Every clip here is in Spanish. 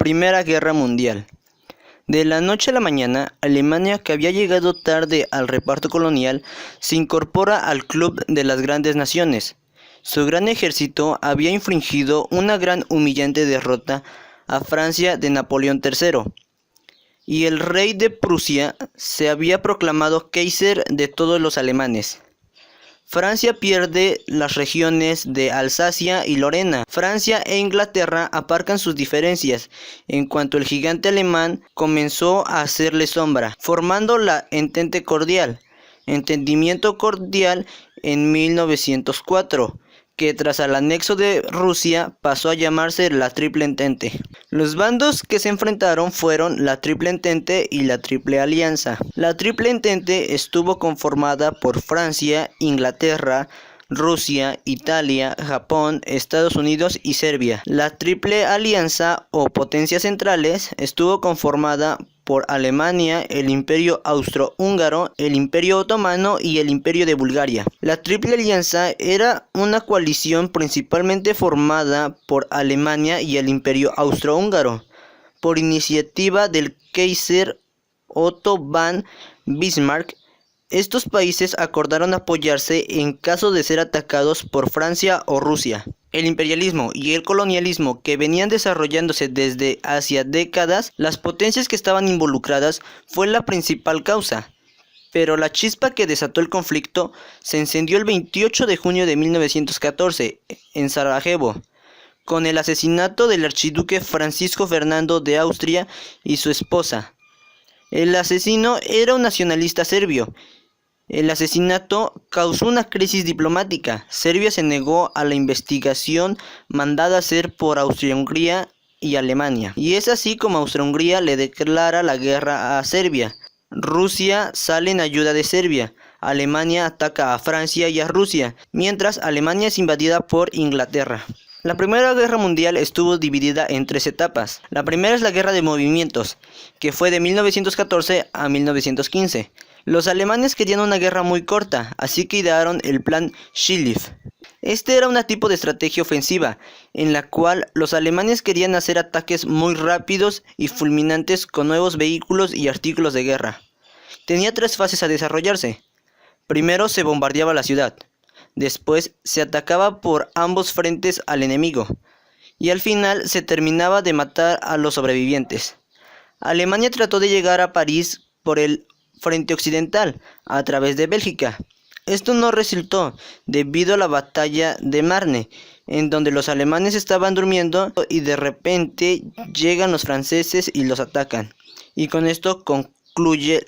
Primera Guerra Mundial. De la noche a la mañana, Alemania, que había llegado tarde al reparto colonial, se incorpora al club de las grandes naciones. Su gran ejército había infligido una gran humillante derrota a Francia de Napoleón III, y el rey de Prusia se había proclamado Kaiser de todos los alemanes. Francia pierde las regiones de Alsacia y Lorena. Francia e Inglaterra aparcan sus diferencias, en cuanto el gigante alemán comenzó a hacerle sombra, formando la Entendimiento Cordial en 1904, que tras el anexo de Rusia pasó a llamarse la Triple Entente. Los bandos que se enfrentaron fueron la Triple Entente y la Triple Alianza. La Triple Entente estuvo conformada por Francia, Inglaterra, Rusia, Italia, Japón, Estados Unidos y Serbia. La Triple Alianza o Potencias Centrales estuvo conformada por Alemania, el Imperio Austrohúngaro, el Imperio Otomano y el Imperio de Bulgaria. La Triple Alianza era una coalición principalmente formada por Alemania y el Imperio Austrohúngaro, por iniciativa del Kaiser Otto von Bismarck. Estos países acordaron apoyarse en caso de ser atacados por Francia o Rusia. El imperialismo y el colonialismo que venían desarrollándose desde hacía décadas, las potencias que estaban involucradas fue la principal causa. Pero la chispa que desató el conflicto se encendió el 28 de junio de 1914 en Sarajevo, con el asesinato del archiduque Francisco Fernando de Austria y su esposa. El asesino era un nacionalista serbio. El asesinato causó una crisis diplomática. Serbia se negó a la investigación mandada a hacer por Austria-Hungría y Alemania. Y es así como Austria-Hungría le declara la guerra a Serbia. Rusia sale en ayuda de Serbia. Alemania ataca a Francia y a Rusia, mientras Alemania es invadida por Inglaterra. La Primera Guerra Mundial estuvo dividida en tres etapas. La primera es la Guerra de Movimientos, que fue de 1914 a 1915. Los alemanes querían una guerra muy corta, así que idearon el plan Schlieff. Este era un tipo de estrategia ofensiva, en la cual los alemanes querían hacer ataques muy rápidos y fulminantes con nuevos vehículos y artículos de guerra. Tenía tres fases a desarrollarse. Primero se bombardeaba la ciudad, después se atacaba por ambos frentes al enemigo, y al final se terminaba de matar a los sobrevivientes. Alemania trató de llegar a París por el frente occidental, a través de Bélgica. Esto no resultó debido a la batalla de Marne, en donde los alemanes estaban durmiendo y de repente llegan los franceses y los atacan. Y con esto concluye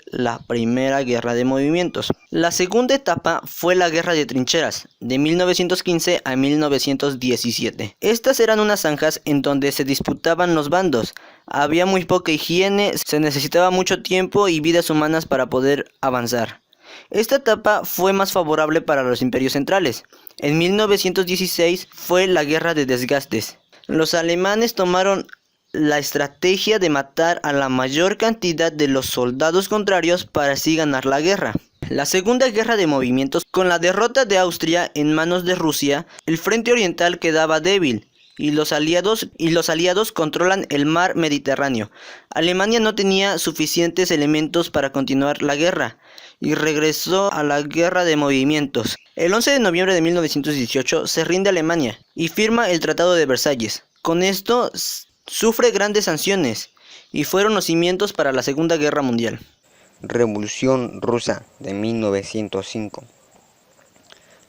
la Primera Guerra de Movimientos. La segunda etapa fue la Guerra de Trincheras, de 1915 a 1917. Estas eran unas zanjas en donde se disputaban los bandos. Había muy poca higiene, se necesitaba mucho tiempo y vidas humanas para poder avanzar. Esta etapa fue más favorable para los imperios centrales. En 1916 fue la Guerra de Desgastes. Los alemanes tomaron la estrategia de matar a la mayor cantidad de los soldados contrarios para así ganar la guerra. La Segunda Guerra de Movimientos, con la derrota de Austria en manos de Rusia, el frente oriental quedaba débil y los aliados controlan el mar Mediterráneo. Alemania no tenía suficientes elementos para continuar la guerra y regresó a la Guerra de Movimientos. El 11 de noviembre de 1918 se rinde Alemania y firma el Tratado de Versalles. Con esto sufre grandes sanciones y fueron los cimientos para la Segunda Guerra Mundial. Revolución Rusa de 1905.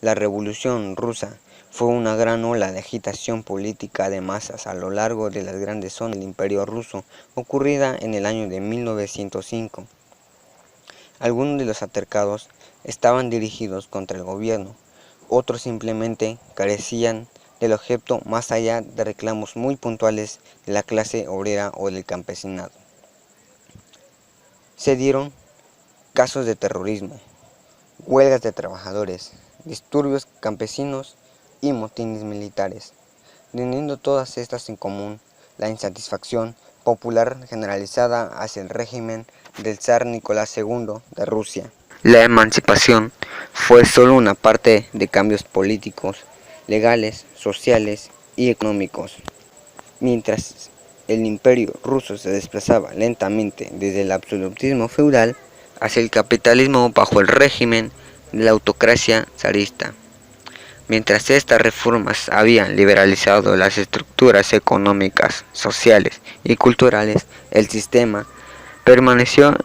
La Revolución Rusa fue una gran ola de agitación política de masas a lo largo de las grandes zonas del Imperio Ruso, ocurrida en el año de 1905. Algunos de los altercados estaban dirigidos contra el gobierno, otros simplemente carecían del objeto más allá de reclamos muy puntuales de la clase obrera o del campesinado. Se dieron casos de terrorismo, huelgas de trabajadores, disturbios campesinos y motines militares, teniendo todas estas en común la insatisfacción popular generalizada hacia el régimen del zar Nicolás II de Rusia. La emancipación fue solo una parte de cambios políticos, legales, sociales y económicos, mientras el imperio ruso se desplazaba lentamente desde el absolutismo feudal hacia el capitalismo bajo el régimen de la autocracia zarista. Mientras estas reformas habían liberalizado las estructuras económicas, sociales y culturales, el sistema permaneció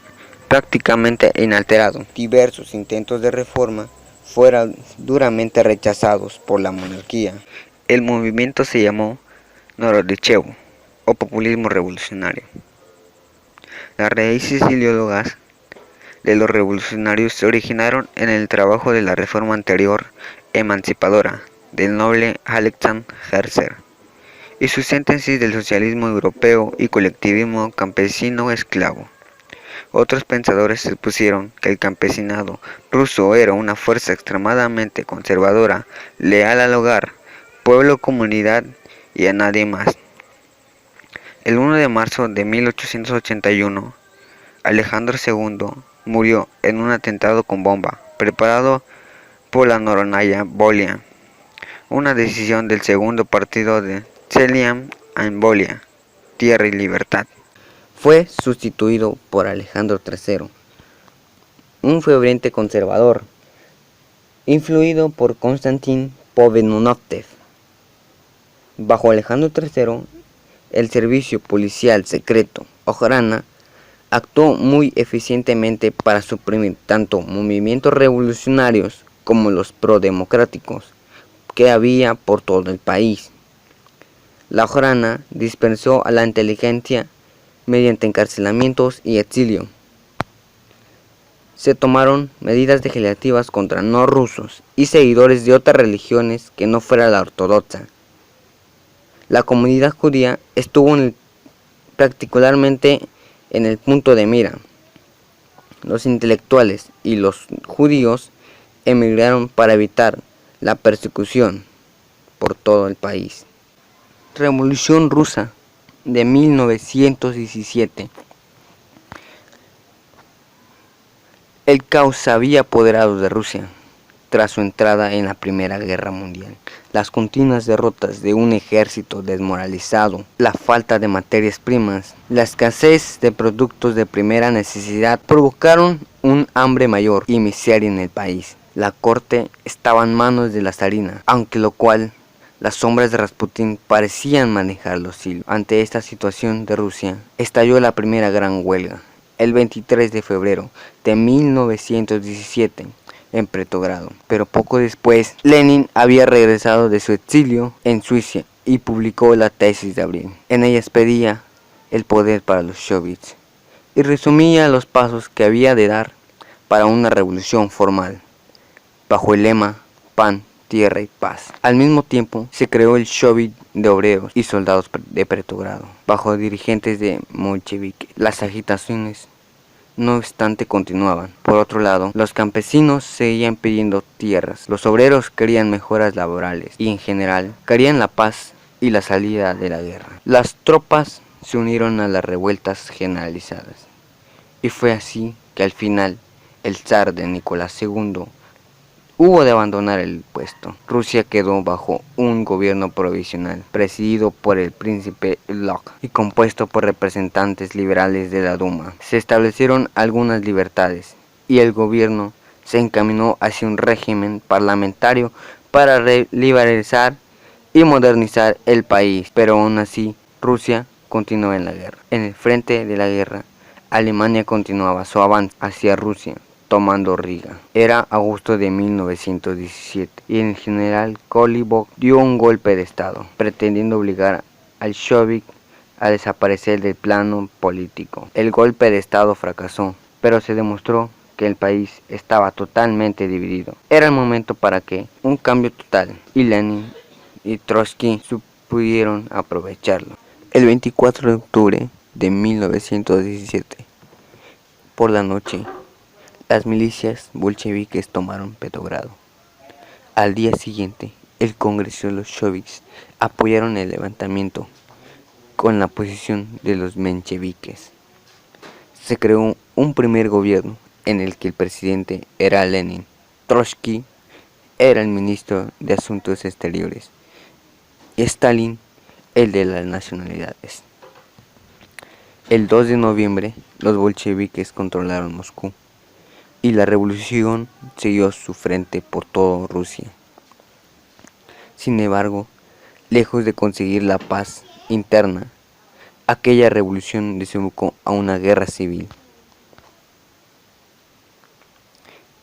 prácticamente inalterado. Diversos intentos de reforma fueron duramente rechazados por la monarquía. El movimiento se llamó Narodnichevo o populismo revolucionario. Las raíces ideológicas de los revolucionarios se originaron en el trabajo de la reforma anterior emancipadora del noble Alexander Herzer y su síntesis del socialismo europeo y colectivismo campesino esclavo. Otros pensadores supusieron que el campesinado ruso era una fuerza extremadamente conservadora, leal al hogar, pueblo, comunidad y a nadie más. El 1 de marzo de 1881, Alejandro II murió en un atentado con bomba, preparado por la Narodnaya Volia, una decisión del segundo partido de Zelian en Volia, Tierra y Libertad. Fue sustituido por Alejandro III, un ferviente conservador, influido por Konstantin Povedunovtsev. Bajo Alejandro III, el servicio policial secreto Okhrana actuó muy eficientemente para suprimir tanto movimientos revolucionarios como los prodemocráticos que había por todo el país. La Okhrana dispersó a la inteligencia mediante encarcelamientos y exilio. Se tomaron medidas legislativas contra no rusos y seguidores de otras religiones que no fuera la ortodoxa. La comunidad judía estuvo particularmente en el punto de mira. Los intelectuales y los judíos emigraron para evitar la persecución por todo el país. Revolución Rusa de 1917. El caos se había apoderado de Rusia tras su entrada en la Primera Guerra Mundial. Las continuas derrotas de un ejército desmoralizado, la falta de materias primas, la escasez de productos de primera necesidad provocaron un hambre mayor y miseria en el país. La corte estaba en manos de la zarina, aunque lo cual las sombras de Rasputín parecían manejar los hilos. Ante esta situación de Rusia, estalló la primera gran huelga, el 23 de febrero de 1917. En Petrogrado, pero poco después Lenin había regresado de su exilio en Suiza y publicó la tesis de abril. En ellas pedía el poder para los soviets y resumía los pasos que había de dar para una revolución formal, bajo el lema pan, tierra y paz. Al mismo tiempo se creó el Soviet de obreros y soldados de Petrogrado, bajo dirigentes de bolcheviques. Las agitaciones no obstante continuaban. Por otro lado, los campesinos seguían pidiendo tierras, los obreros querían mejoras laborales y en general querían la paz y la salida de la guerra. Las tropas se unieron a las revueltas generalizadas y fue así que al final el zar de Nicolás II hubo de abandonar el puesto. Rusia quedó bajo un gobierno provisional, presidido por el príncipe Lok y compuesto por representantes liberales de la Duma. Se establecieron algunas libertades y el gobierno se encaminó hacia un régimen parlamentario para liberalizar y modernizar el país, pero aún así Rusia continuó en la guerra. En el frente de la guerra, Alemania continuaba su avance hacia Rusia, tomando Riga. Era agosto de 1917 y el general Kolybov dio un golpe de estado, pretendiendo obligar al Soviet a desaparecer del plano político. El golpe de estado fracasó, pero se demostró que el país estaba totalmente dividido. Era el momento para que un cambio total, y Lenin y Trotsky pudieron aprovecharlo. El 24 de octubre de 1917, por la noche, las milicias bolcheviques tomaron Petrogrado. Al día siguiente, el Congreso de los soviets apoyaron el levantamiento con la posición de los mencheviques. Se creó un primer gobierno en el que el presidente era Lenin. Trotsky era el ministro de Asuntos Exteriores y Stalin el de las nacionalidades. El 2 de noviembre, los bolcheviques controlaron Moscú y la revolución siguió su frente por toda Rusia. Sin embargo, lejos de conseguir la paz interna, aquella revolución desembocó a una guerra civil,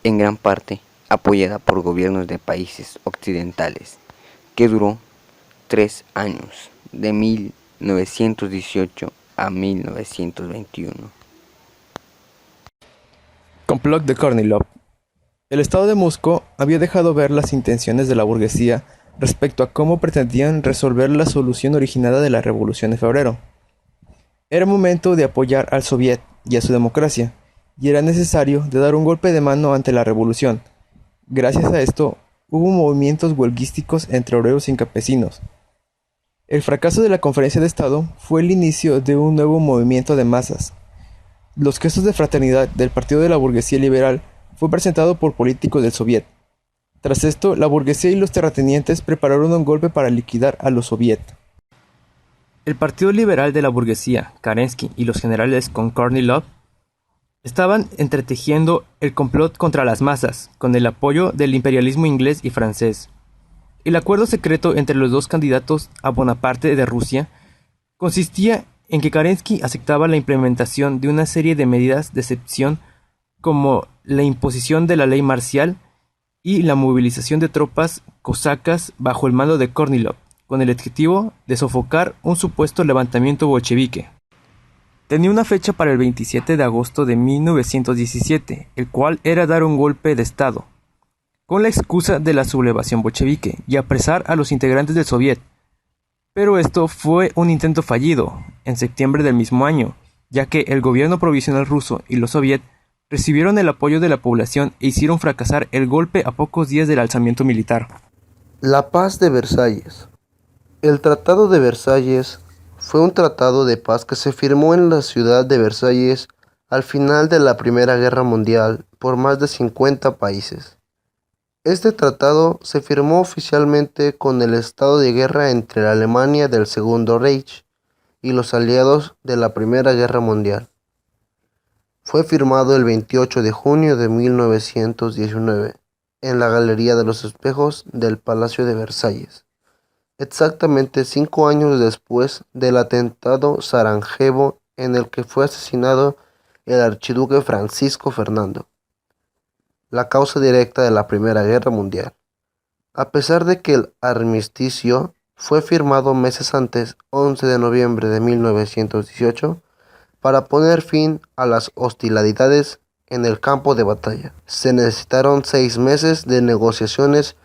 en gran parte apoyada por gobiernos de países occidentales, que duró 3 años, de 1918 a 1921. Complot de Kornilov. El Estado de Moscú había dejado ver las intenciones de la burguesía respecto a cómo pretendían resolver la solución originada de la Revolución de Febrero. Era momento de apoyar al Soviet y a su democracia, y era necesario de dar un golpe de mano ante la revolución. Gracias a esto, hubo movimientos huelguísticos entre obreros y campesinos. El fracaso de la Conferencia de Estado fue el inicio de un nuevo movimiento de masas. Los gestos de fraternidad del Partido de la Burguesía Liberal fue presentado por políticos del Soviet. Tras esto, la burguesía y los terratenientes prepararon un golpe para liquidar a los soviet. El Partido Liberal de la Burguesía, Kerensky y los generales con Kornilov estaban entretejiendo el complot contra las masas, con el apoyo del imperialismo inglés y francés. El acuerdo secreto entre los dos candidatos a Bonaparte de Rusia consistía en que Kerensky aceptaba la implementación de una serie de medidas de excepción como la imposición de la ley marcial y la movilización de tropas cosacas bajo el mando de Kornilov, con el objetivo de sofocar un supuesto levantamiento bolchevique. Tenía una fecha para el 27 de agosto de 1917, el cual era dar un golpe de estado, con la excusa de la sublevación bolchevique y apresar a los integrantes del Soviet. Pero esto fue un intento fallido, en septiembre del mismo año, ya que el gobierno provisional ruso y los soviets recibieron el apoyo de la población e hicieron fracasar el golpe a pocos días del alzamiento militar. La Paz de Versalles. El Tratado de Versalles fue un tratado de paz que se firmó en la ciudad de Versalles al final de la Primera Guerra Mundial por más de 50 países. Este tratado se firmó oficialmente con el estado de guerra entre la Alemania del Segundo Reich y los aliados de la Primera Guerra Mundial. Fue firmado el 28 de junio de 1919 en la Galería de los Espejos del Palacio de Versalles, exactamente 5 años después del atentado Sarajevo en el que fue asesinado el archiduque Francisco Fernando, la causa directa de la Primera Guerra Mundial. A pesar de que el armisticio fue firmado meses antes, 11 de noviembre de 1918, para poner fin a las hostilidades en el campo de batalla. Se necesitaron 6 meses de negociaciones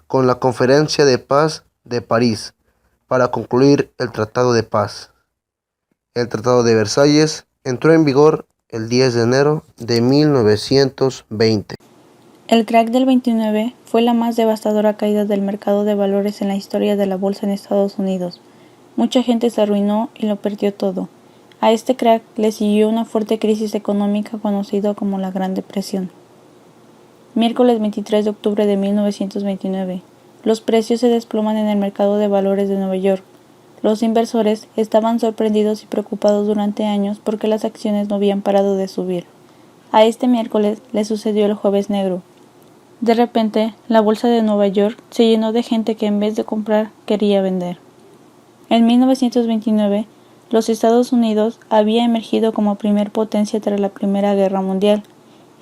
con la Conferencia de Paz de París para concluir el Tratado de Paz. El Tratado de Versalles entró en vigor el 10 de enero de 1920. El crack del 29 fue la más devastadora caída del mercado de valores en la historia de la bolsa en Estados Unidos. Mucha gente se arruinó y lo perdió todo. A este crack le siguió una fuerte crisis económica conocida como la Gran Depresión. Miércoles 23 de octubre de 1929. Los precios se desploman en el mercado de valores de Nueva York. Los inversores estaban sorprendidos y preocupados durante años porque las acciones no habían parado de subir. A este miércoles le sucedió el Jueves Negro. De repente, la bolsa de Nueva York se llenó de gente que en vez de comprar quería vender. En 1929, los Estados Unidos había emergido como primer potencia tras la Primera Guerra Mundial.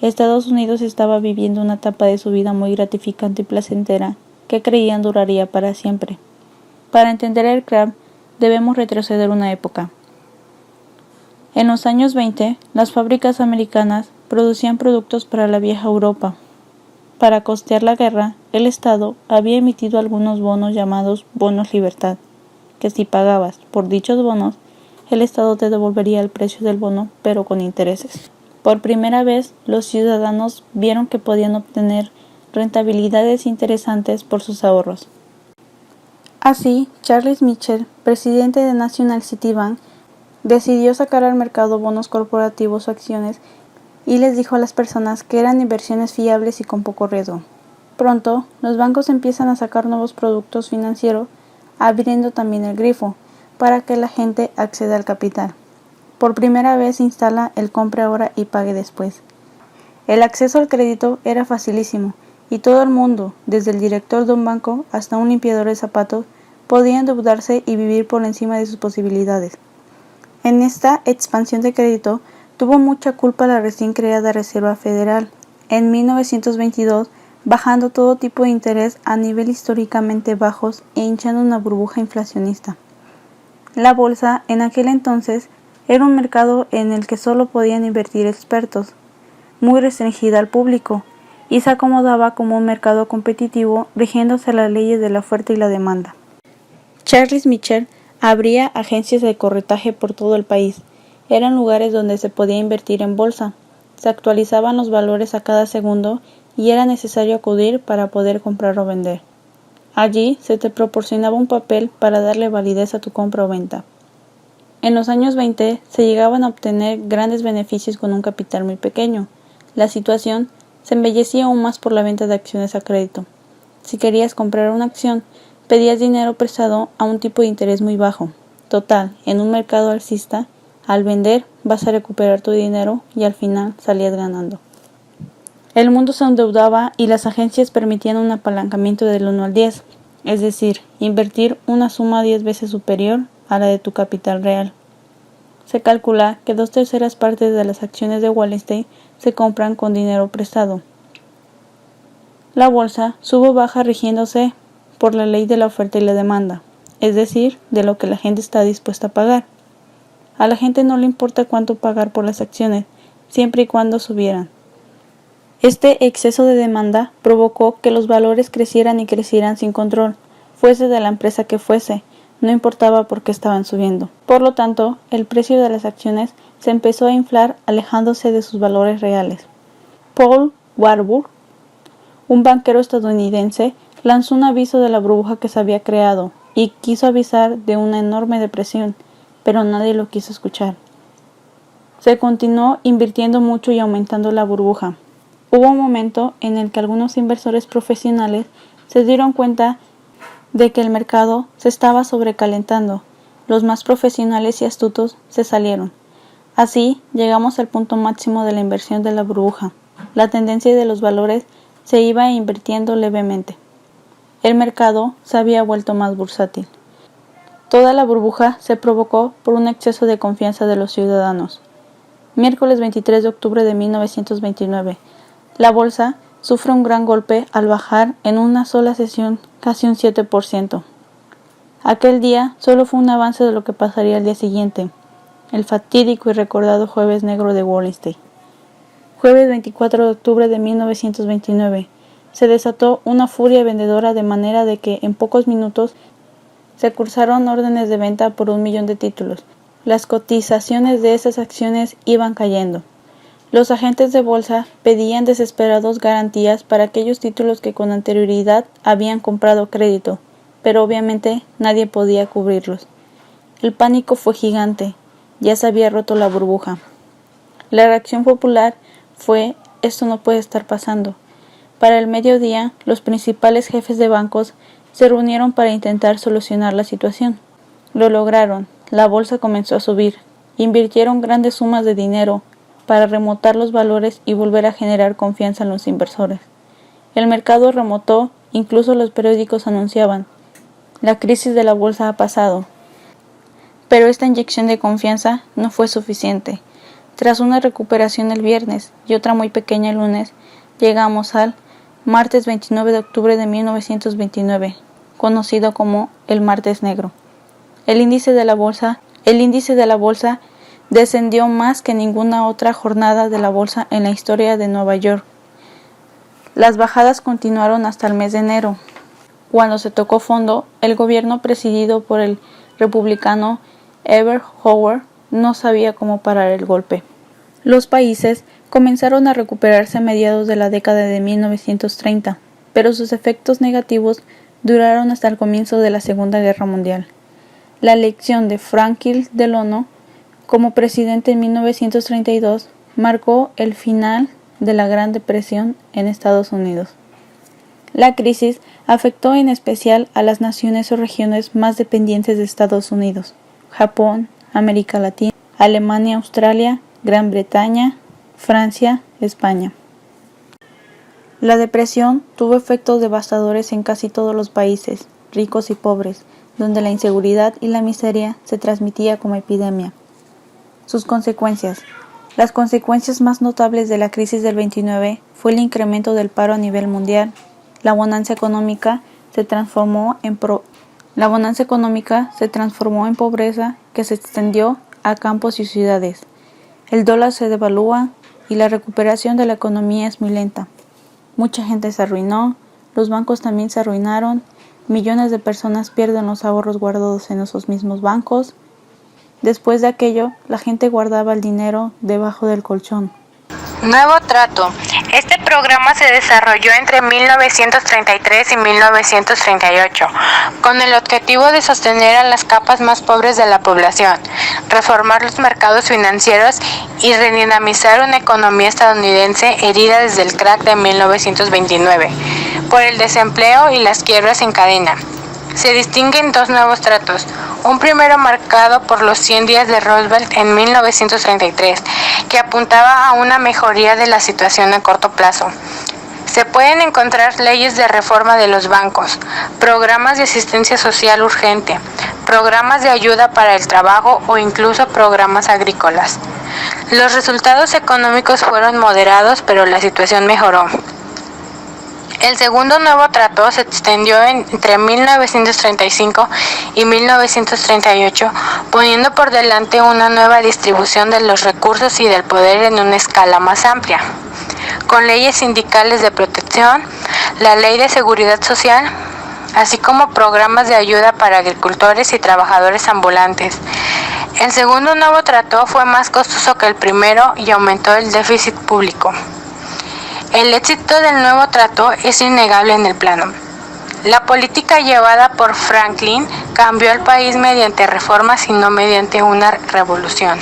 Estados Unidos estaba viviendo una etapa de su vida muy gratificante y placentera que creían duraría para siempre. Para entender el crack, debemos retroceder una época. En los años 20, las fábricas americanas producían productos para la vieja Europa. Para costear la guerra, el Estado había emitido algunos bonos llamados bonos libertad, que si pagabas por dichos bonos, el Estado te devolvería el precio del bono, pero con intereses. Por primera vez, los ciudadanos vieron que podían obtener rentabilidades interesantes por sus ahorros. Así, Charles Mitchell, presidente de National City Bank, decidió sacar al mercado bonos corporativos o acciones y les dijo a las personas que eran inversiones fiables y con poco riesgo. Pronto, los bancos empiezan a sacar nuevos productos financieros, abriendo también el grifo, para que la gente acceda al capital. por primera vez se instala el compre ahora y pague después. El acceso al crédito era facilísimo y todo el mundo, desde el director de un banco hasta un limpiador de zapatos, podía endeudarse y vivir por encima de sus posibilidades. En esta expansión de crédito tuvo mucha culpa la recién creada Reserva Federal, en 1922, bajando todo tipo de interés a nivel históricamente bajos e hinchando una burbuja inflacionista. La bolsa, en aquel entonces, era un mercado en el que solo podían invertir expertos, muy restringida al público, y se acomodaba como un mercado competitivo rigiéndose a las leyes de la oferta y la demanda. Charles Michel abría agencias de corretaje por todo el país. Eran lugares donde se podía invertir en bolsa. Se actualizaban los valores a cada segundo y era necesario acudir para poder comprar o vender. Allí se te proporcionaba un papel para darle validez a tu compra o venta. En los años 20 se llegaban a obtener grandes beneficios con un capital muy pequeño. La situación se embellecía aún más por la venta de acciones a crédito. Si querías comprar una acción, pedías dinero prestado a un tipo de interés muy bajo. Total, en un mercado alcista, al vender vas a recuperar tu dinero y al final salías ganando. El mundo se endeudaba y las agencias permitían un apalancamiento del 1 al 10, es decir, invertir una suma 10 veces superior a la de tu capital real. Se calcula que 2/3 partes de las acciones de Wall Street se compran con dinero prestado. La bolsa sube o baja rigiéndose por la ley de la oferta y la demanda, es decir, de lo que la gente está dispuesta a pagar. A la gente no le importa cuánto pagar por las acciones, siempre y cuando subieran. Este exceso de demanda provocó que los valores crecieran y crecieran sin control, fuese de la empresa que fuese, no importaba por qué estaban subiendo. Por lo tanto, el precio de las acciones se empezó a inflar alejándose de sus valores reales. Paul Warburg, un banquero estadounidense, lanzó un aviso de la burbuja que se había creado y quiso avisar de una enorme depresión, pero nadie lo quiso escuchar. Se continuó invirtiendo mucho y aumentando la burbuja. Hubo un momento en el que algunos inversores profesionales se dieron cuenta de que el mercado se estaba sobrecalentando. Los más profesionales y astutos se salieron. Así llegamos al punto máximo de la inversión de la burbuja. La tendencia de los valores se iba invirtiendo levemente. El mercado se había vuelto más bursátil. Toda la burbuja se provocó por un exceso de confianza de los ciudadanos. Miércoles 23 de octubre de 1929. La bolsa sufre un gran golpe al bajar en una sola sesión casi un 7%. Aquel día solo fue un avance de lo que pasaría al día siguiente, el fatídico y recordado Jueves Negro de Wall Street. Jueves 24 de octubre de 1929. Se desató una furia vendedora de manera de que en pocos minutos se cursaron órdenes de venta por 1 millón de títulos. Las cotizaciones de esas acciones iban cayendo. Los agentes de bolsa pedían desesperados garantías para aquellos títulos que con anterioridad habían comprado crédito, pero obviamente nadie podía cubrirlos. El pánico fue gigante, ya se había roto la burbuja. La reacción popular fue: esto no puede estar pasando. Para el mediodía, los principales jefes de bancos se reunieron para intentar solucionar la situación. Lo lograron, la bolsa comenzó a subir, invirtieron grandes sumas de dinero para remontar los valores y volver a generar confianza en los inversores. El mercado remontó, incluso los periódicos anunciaban: la crisis de la bolsa ha pasado. Pero esta inyección de confianza no fue suficiente. Tras una recuperación el viernes y otra muy pequeña el lunes, llegamos al martes 29 de octubre de 1929, conocido como el Martes Negro. El índice de la bolsa descendió más que ninguna otra jornada de la bolsa en la historia de Nueva York. Las bajadas continuaron hasta el mes de enero. Cuando se tocó fondo, el gobierno presidido por el republicano Herbert Hoover no sabía cómo parar el golpe. Los países comenzaron a recuperarse a mediados de la década de 1930, pero sus efectos negativos duraron hasta el comienzo de la Segunda Guerra Mundial. La elección de Franklin Delano como presidente en 1932 marcó el final de la Gran Depresión en Estados Unidos. La crisis afectó en especial a las naciones o regiones más dependientes de Estados Unidos: Japón, América Latina, Alemania, Australia, Gran Bretaña, Francia, España. La depresión tuvo efectos devastadores en casi todos los países, ricos y pobres, donde la inseguridad y la miseria se transmitía como epidemia. Sus consecuencias. Las consecuencias más notables de la crisis del 29 fue el incremento del paro a nivel mundial. La bonanza económica se transformó en pobreza que se extendió a campos y ciudades. El dólar se devalúa y la recuperación de la economía es muy lenta. Mucha gente se arruinó, los bancos también se arruinaron, millones de personas pierden los ahorros guardados en esos mismos bancos. Después de aquello, la gente guardaba el dinero debajo del colchón. Nuevo trato. Este programa se desarrolló entre 1933 y 1938, con el objetivo de sostener a las capas más pobres de la población, reformar los mercados financieros y redinamizar una economía estadounidense herida desde el crack de 1929, por el desempleo y las quiebras en cadena. Se distinguen dos nuevos tratos, un primero marcado por los 100 días de Roosevelt en 1933, que apuntaba a una mejoría de la situación a corto plazo. Se pueden encontrar leyes de reforma de los bancos, programas de asistencia social urgente, programas de ayuda para el trabajo o incluso programas agrícolas. Los resultados económicos fueron moderados, pero la situación mejoró. El segundo nuevo trato se extendió entre 1935 y 1938, poniendo por delante una nueva distribución de los recursos y del poder en una escala más amplia, con leyes sindicales de protección, la Ley de Seguridad Social, así como programas de ayuda para agricultores y trabajadores ambulantes. El segundo nuevo trato fue más costoso que el primero y aumentó el déficit público. El éxito del nuevo trato es innegable en el plano. La política llevada por Franklin cambió al país mediante reformas y no mediante una revolución.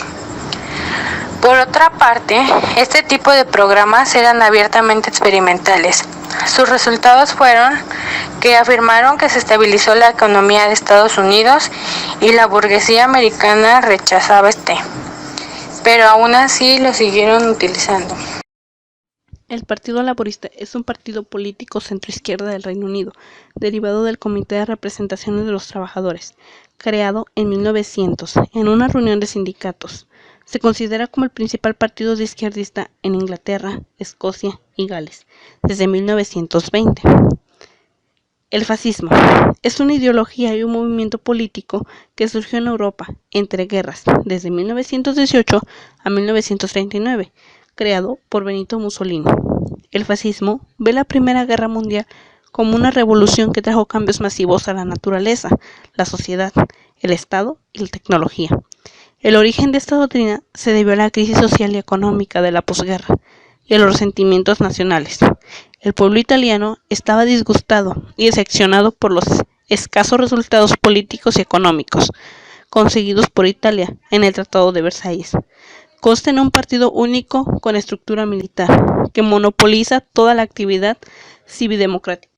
Por otra parte, este tipo de programas eran abiertamente experimentales. Sus resultados fueron que afirmaron que se estabilizó la economía de Estados Unidos y la burguesía americana rechazaba pero aún así lo siguieron utilizando. El Partido Laborista es un partido político centroizquierda del Reino Unido, derivado del Comité de Representaciones de los Trabajadores, creado en 1900 en una reunión de sindicatos. Se considera como el principal partido de izquierdista en Inglaterra, Escocia y Gales, desde 1920. El fascismo es una ideología y un movimiento político que surgió en Europa entre guerras, desde 1918 a 1939, creado por Benito Mussolini. El fascismo ve la Primera Guerra Mundial como una revolución que trajo cambios masivos a la naturaleza, la sociedad, el Estado y la tecnología. El origen de esta doctrina se debió a la crisis social y económica de la posguerra y a los resentimientos nacionales. El pueblo italiano estaba disgustado y decepcionado por los escasos resultados políticos y económicos conseguidos por Italia en el Tratado de Versalles. Consta en un partido único con estructura militar, que monopoliza toda la actividad cívico-democrática.